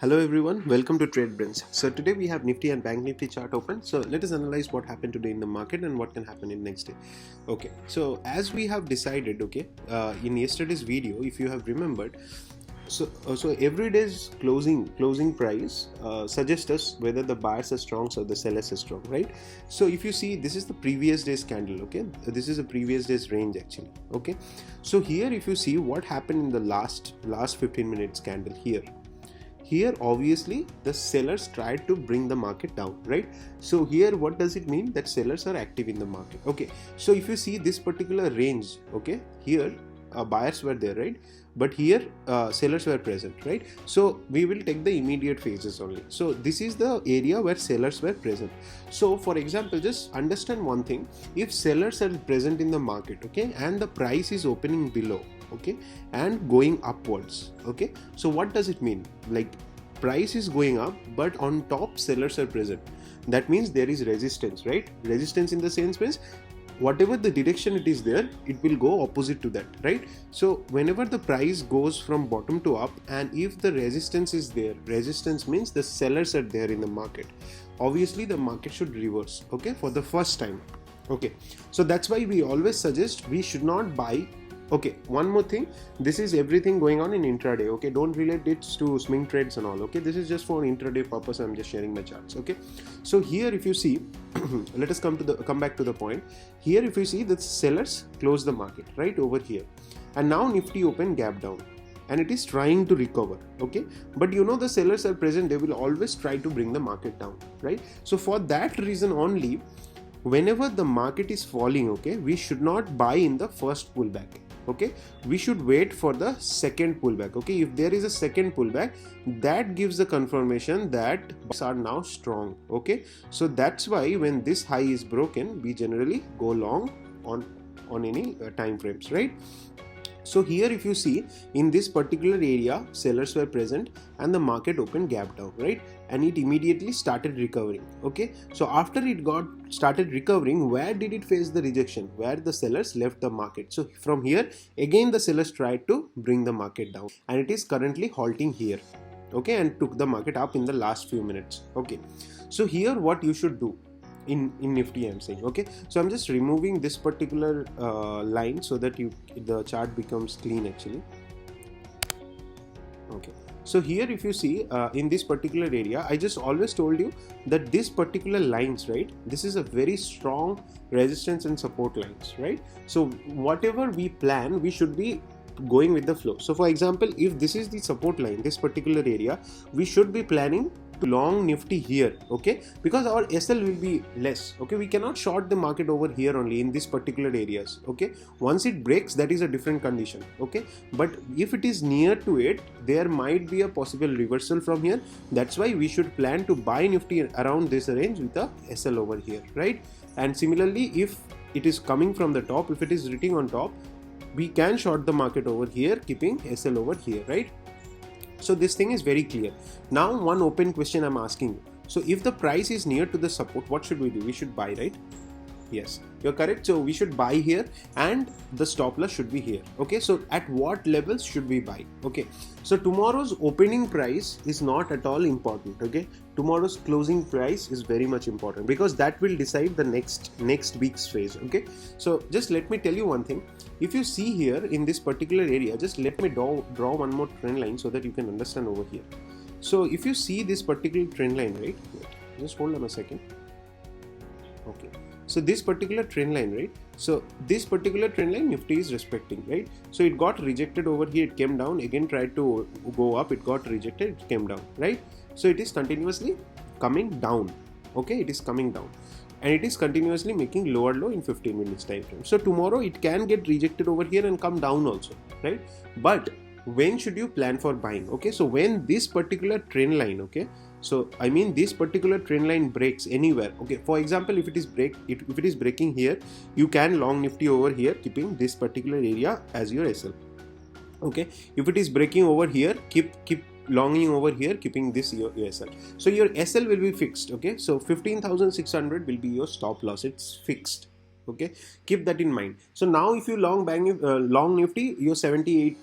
Hello everyone, welcome to Trade Brains. So today we have Nifty and Banknifty chart open. So let us analyze what happened today in the market and what can happen in next day. Okay, so as we have decided, in yesterday's video, if you have remembered, so every day's closing price suggests us whether the buyers are strong or the sellers are strong, right? So if you see, this is the previous day's candle, okay? This is a previous day's range actually, okay? So here if you see what happened in the last 15 minutes candle here obviously the sellers tried to bring the market down, right? So here what does it mean? That sellers are active in the market. Okay, so if you see this particular range, okay, here buyers were there, right? But here sellers were present, right? So we will take the immediate phases only. So this is the area where sellers were present. So for example, just understand one thing: if sellers are present in the market, okay, and the price is opening below, okay, and going upwards, okay, so what does it mean? Like, price is going up but on top sellers are present. That means there is resistance, right? Resistance in the sense means whatever the direction it is there, it will go opposite to that, right? So whenever the price goes from bottom to up, and if the resistance is there, resistance means the sellers are there in the market, obviously the market should reverse, okay, for the first time. Okay, so that's why we always suggest we should not buy. Okay, one more thing, this is everything going on in intraday, okay? Don't relate it to swing trades and all, okay? This is just for intraday purpose. I'm just sharing my charts, okay? So here if you see, let us come back to the point. Here if you see, the sellers close the market right over here, and now Nifty open gap down and it is trying to recover, okay? But you know the sellers are present, they will always try to bring the market down, right? So for that reason only, whenever the market is falling, okay, we should not buy in the first pullback. Okay, we should wait for the second pullback. Okay, if there is a second pullback, that gives the confirmation that buyers are now strong. Okay, so that's why when this high is broken, we generally go long on any time frames, right? So here if you see, in this particular area sellers were present and the market opened gap down, right? And it immediately started recovering. Okay, so after it started recovering, where did it face the rejection? Where the sellers left the market. So from here again the sellers tried to bring the market down, and it is currently halting here, okay, and took the market up in the last few minutes. Okay, so here what you should do in Nifty, I'm saying, okay, so I'm just removing this particular line so that the chart becomes clean actually. Okay, so here if you see, in this particular area, I just always told you that this particular lines, right, this is a very strong resistance and support lines, right? So whatever we plan, we should be going with the flow. So for example, if this is the support line, this particular area, we should be planning to long Nifty here, okay, because our SL will be less. Okay, we cannot short the market over here only in this particular areas. Okay, once it breaks, that is a different condition. Okay, but if it is near to it, there might be a possible reversal from here. That's why we should plan to buy Nifty around this range with a SL over here, right? And similarly, if it is coming from the top, if it is written on top, we can short the market over here, keeping SL over here, right? So this thing is very clear. Now one open question I'm asking you. So if the price is near to the support, what should we do? We should buy, right? Yes, you're correct. So we should buy here and the stop loss should be here. Okay, so at what levels should we buy? Okay, so tomorrow's opening price is not at all important. Okay, tomorrow's closing price is very much important because that will decide the next week's phase. Okay, so just let me tell you one thing. If you see here in this particular area, just let me draw one more trend line so that you can understand over here. So if you see this particular trend line, right, just hold on a second. Okay, so this particular trend line, right, so this particular trend line Nifty is respecting, right? So it got rejected over here, it came down, again tried to go up, it got rejected, it came down, right? So it is continuously coming down. Okay, it is coming down and it is continuously making lower low in 15 minutes time frame. So tomorrow it can get rejected over here and come down also, right? But when should you plan for buying? Okay, so when this particular trend line, okay, so I mean this particular trend line breaks anywhere. Okay, for example, if it is breaking here, you can long Nifty over here, keeping this particular area as your SL. Okay, if it is breaking over here, keep longing over here, keeping this your SL. So your SL will be fixed. Okay, so 15,600 will be your stop loss. It's fixed. Okay, keep that in mind. So now if you long long Nifty, your 70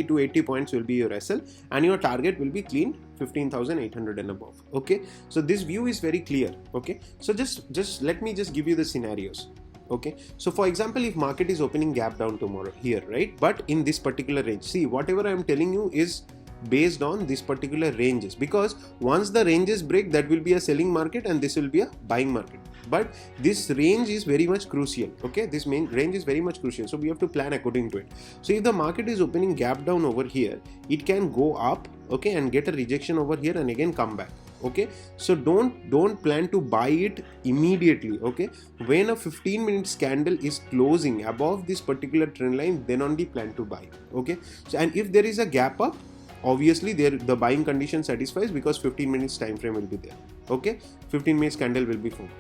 to 80 points will be your SL, and your target will be clean 15,800 and above. Okay, so this view is very clear. Okay, so just let me just give you the scenarios. Okay, so for example, if market is opening gap down tomorrow here, right, but in this particular range, see, whatever I am telling you is based on this particular ranges, because once the ranges break, that will be a selling market and this will be a buying market. But this range is very much crucial. Okay, this main range is very much crucial, so we have to plan according to it. So if the market is opening gap down over here, it can go up, okay, and get a rejection over here and again come back. Okay, so don't plan to buy it immediately. Okay, when a 15 minutes candle is closing above this particular trend line, then only plan to buy. Okay, so and if there is a gap up, obviously the buying condition satisfies, because 15 minutes time frame will be there. Okay, 15 minutes candle will be formed.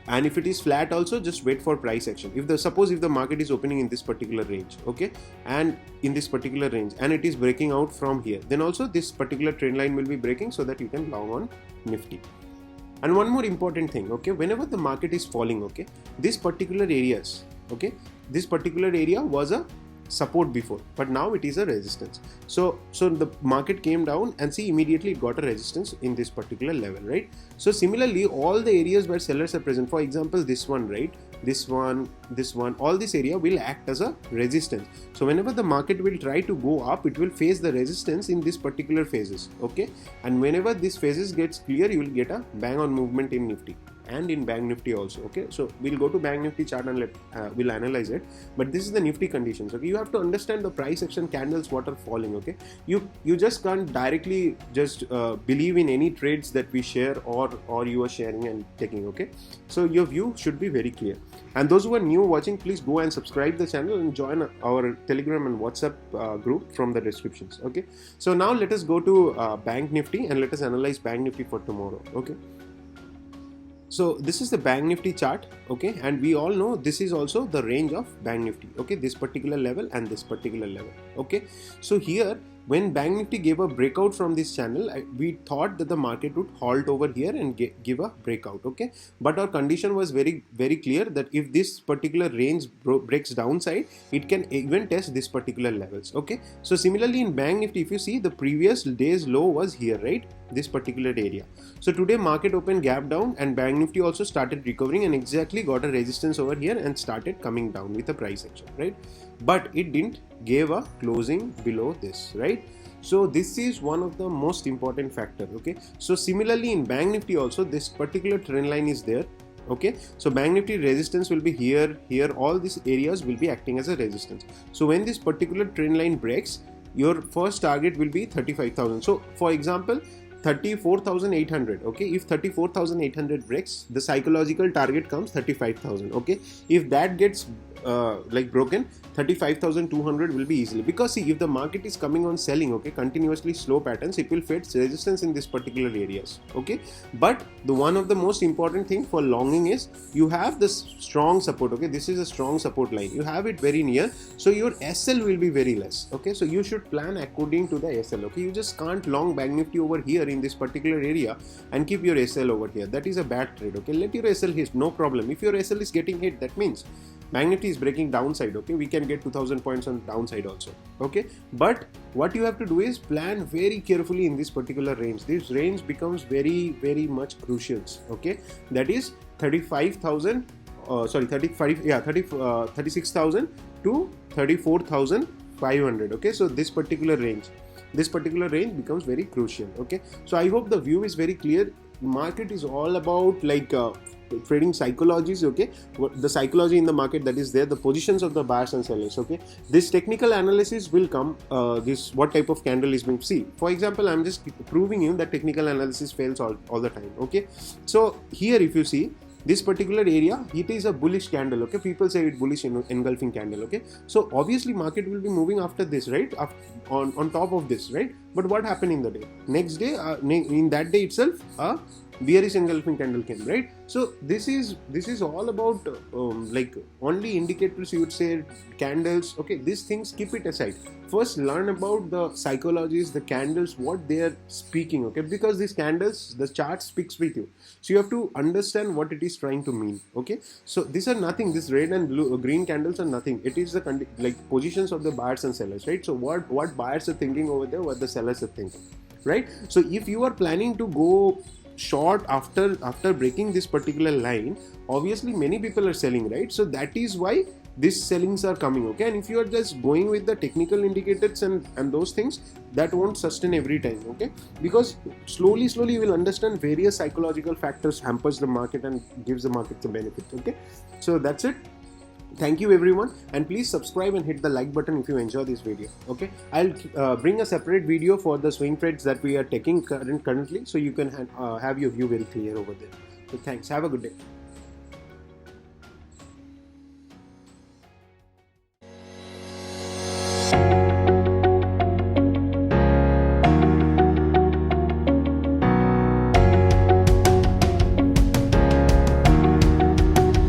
And if it is flat also, just wait for price action. Suppose if the market is opening in this particular range, okay, and in this particular range, and it is breaking out from here, then also this particular trend line will be breaking, so that you can long on Nifty. And one more important thing, okay, whenever the market is falling, okay, this particular areas, okay, this particular area was a support before, but now it is a resistance. So the market came down, and see, immediately it got a resistance in this particular level, right? So similarly, all the areas where sellers are present, for example, this one, right, this one, all this area will act as a resistance. So whenever the market will try to go up, it will face the resistance in this particular phases. Okay, and whenever this phases gets clear, you will get a bang on movement in Nifty and in Banknifty also. Okay, so we'll go to Banknifty chart and we'll analyze it, but this is the Nifty conditions. Okay, you have to understand the price action candles, what are falling. Okay, you just can't directly just believe in any trades that we share or you are sharing and taking. Okay, so your view should be very clear. And those who are new watching, please go and subscribe the channel and join our Telegram and WhatsApp group from the descriptions. Okay, so now let us go to Banknifty and let us analyze Banknifty for tomorrow. Okay, so this is the Banknifty chart, okay, and we all know this is also the range of Banknifty. Okay, this particular level and this particular level. Okay, so here when Banknifty gave a breakout from this channel, we thought that the market would halt over here and give a breakout. Okay, but our condition was very clear that if this particular range breaks downside, it can even test this particular levels. Okay, so similarly in Banknifty, if you see, the previous day's low was here, right, this particular area. So today market opened gap down, and Banknifty also started recovering and exactly got a resistance over here and started coming down with a price action, right? But it didn't give a closing below this, right? So this is one of the most important factor. Okay, so similarly in Banknifty also, this particular trend line is there. Okay, so Banknifty resistance will be here, all these areas will be acting as a resistance. So when this particular trend line breaks, your first target will be 35,000. So for example, 34,800. Okay, if 34,800 breaks, the psychological target comes 35,000. Okay, if that gets broken, 35,200 will be easily, because see, if the market is coming on selling, okay, continuously slow patterns, it will face resistance in this particular areas. Okay, but the one of the most important thing for longing is you have this strong support. Okay, this is a strong support line, you have it very near, so your SL will be very less. Okay, so you should plan according to the SL. Okay, you just can't long Banknifty over here in this particular area and keep your SL over here. That is a bad trade. Okay, let your SL hit, no problem. If your SL is getting hit, that means Banknifty is breaking downside. Okay, we can get 2,000 points on downside also. Okay, but what you have to do is35 very carefully in this particular range. This range becomes very much crucial. Okay, that is 36,000 to 34,500. Okay, so this particular range becomes very crucial. Okay, so I hope the view is very clear. Market is all about trading psychologies. Okay, the psychology in the market that is there, the positions of the buyers and sellers. Okay, this technical analysis will come, this what type of candle is being, see, for example, I'm just proving you that technical analysis fails all the time. Okay, so here if you see this particular area, it is a bullish candle. Okay, people say it bullish engulfing candle. Okay, so obviously market will be moving after this, right, on top of this, right? But what happened in the day? Next day, in that day itself, bearish engulfing candle came, right? So this is all about like only indicators, you would say, candles. Okay, these things keep it aside. First learn about the psychologies, the candles, what they are speaking, okay? Because these candles, the chart speaks with you, so you have to understand what it is trying to mean, okay? So these are nothing, this red and blue green candles are nothing. It is the like positions of the buyers and sellers, right? So what buyers are thinking over there, what the sellers are thinking, right? So if you are planning to go short after breaking this particular line, obviously many people are selling, right? So that is why these sellings are coming, okay? And if you are just going with the technical indicators and those things, that won't sustain every time, okay? Because slowly you will understand various psychological factors hampers the market and gives the market some benefit, okay? So that's it. Thank you everyone, and please subscribe and hit the like button if you enjoy this video, okay? I'll bring a separate video for the swing trades that we are taking currently, so you can have your view very clear over there. So thanks, have a good day.